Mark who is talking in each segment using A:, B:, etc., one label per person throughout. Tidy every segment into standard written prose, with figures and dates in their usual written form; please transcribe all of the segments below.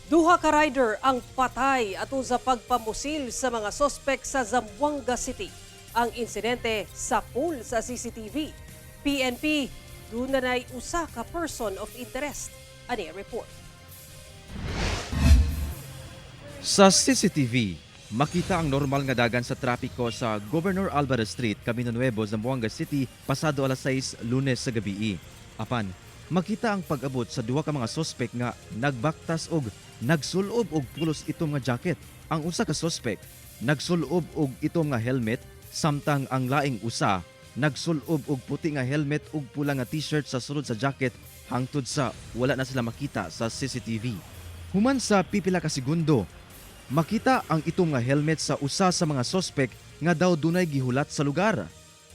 A: Duha ka rider ang patay ato sa pagpamusil sa mga sospek sa Zamboanga City. Ang insidente sa pool sa CCTV. PNP, dunay usa ka person of interest. Ani report.
B: Sa CCTV, makita ang normal nga dagan sa trapiko sa Governor Alvarez Street, Camino Nuevo, Zamboanga City, pasado alas 6 Lunes sa gabi. Apan, makita ang pag-abot sa duha ka mga sospek nga nagbaktas og nagsulob og pulos itong nga jacket. Ang usa ka sospek nagsulob og itong nga helmet, samtang ang laing usa nagsulob og puti nga helmet ug pula nga t-shirt sa sulod sa jacket hangtod sa wala na sila makita sa CCTV. Human sa pipila ka segundo, makita ang itong nga helmet sa usa sa mga sospek nga daw dunay gihulat sa lugar.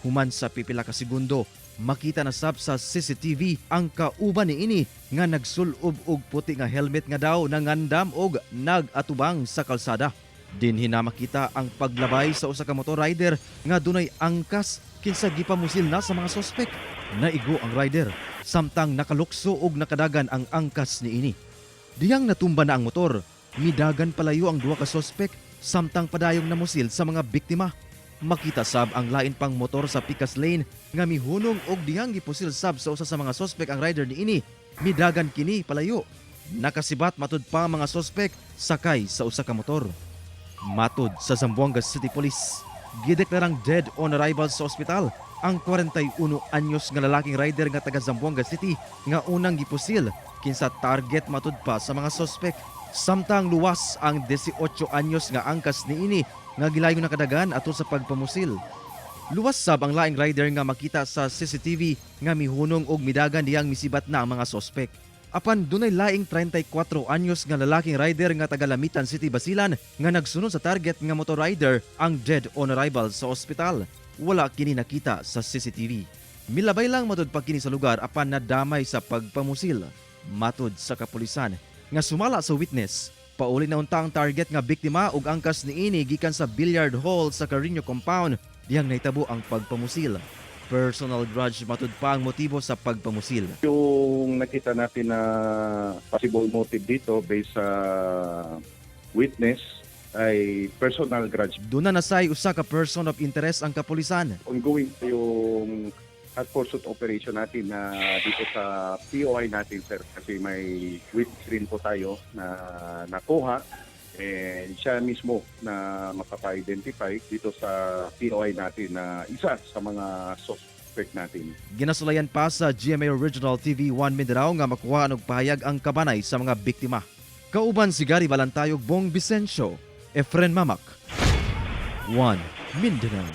B: Human sa pipila ka segundo, makita na sab sa CCTV ang kauban niini nga nagsulob og puti nga helmet nga daw nangandam og nagatubang sa kalsada. Dinhi na makita ang paglabay sa usa ka motor rider nga dunay angkas kinsa gipamusil na sa mga sospek. Naigo ang rider samtang nakalukso og nakadagan ang angkas niini. Diyang natumba na ang motor, midagan palayo ang duha ka sospek samtang padayong namusil sa mga biktima. Makita sab ang lain pang motor sa pikas lane nga mihunong og diyang gipusil sab sa usa sa mga sospek ang rider niini. Midagan kini palayo. Nakasibat matud pa ang mga sospek sakay sa usa ka motor. Matud sa Zamboanga City Police, gideklarang dead on arrival sa ospital ang 41 anyos nga lalaking rider nga taga Zamboanga City nga unang gipusil kinsa target matud pa sa mga sospek. Samtang luwas ang 18 anyos nga angkas niini nga gilayon nakadagan ato sa pagpamusil. Luwas sab ang laing rider nga makita sa CCTV nga mihunong og midagan diyang misibat na ang mga sospek. Apan dunay laing 34 anyos nga lalaking rider nga taga Lamitan City, Basilan nga nagsunod sa target nga motor rider ang dead on arrival sa ospital. Wala kini nakita sa CCTV. Milabay lang matud pa kini sa lugar apan nadamay sa pagpamusil. Matud sa kapulisan nga sumala sa witness, pauli na unta ang target nga biktima ug angkas niini gikan sa billiard hall sa Carino compound diyang nahitabo ang pagpamusil. Personal grudge matud pa ang motibo sa pagpamusil.
C: Yung nakita natin na possible motive dito based sa witness ay personal grudge.
B: Doon na nasay usa ka person of interest ang kapulisan.
C: Ongoing yung at pursuit operation natin na dito sa POI natin, sir, kasi may witness rin po tayo na nakuha and siya mismo na makapa-identify dito sa POI natin na isa sa mga suspect natin.
B: Ginasulayan pa sa GMA Original TV 1 Mindanao nga makuha og pahayag ang kabanay sa mga biktima. Kauban si Gary Balantayog, Bong Vicencio, Efren Mamak, 1 Mindanao.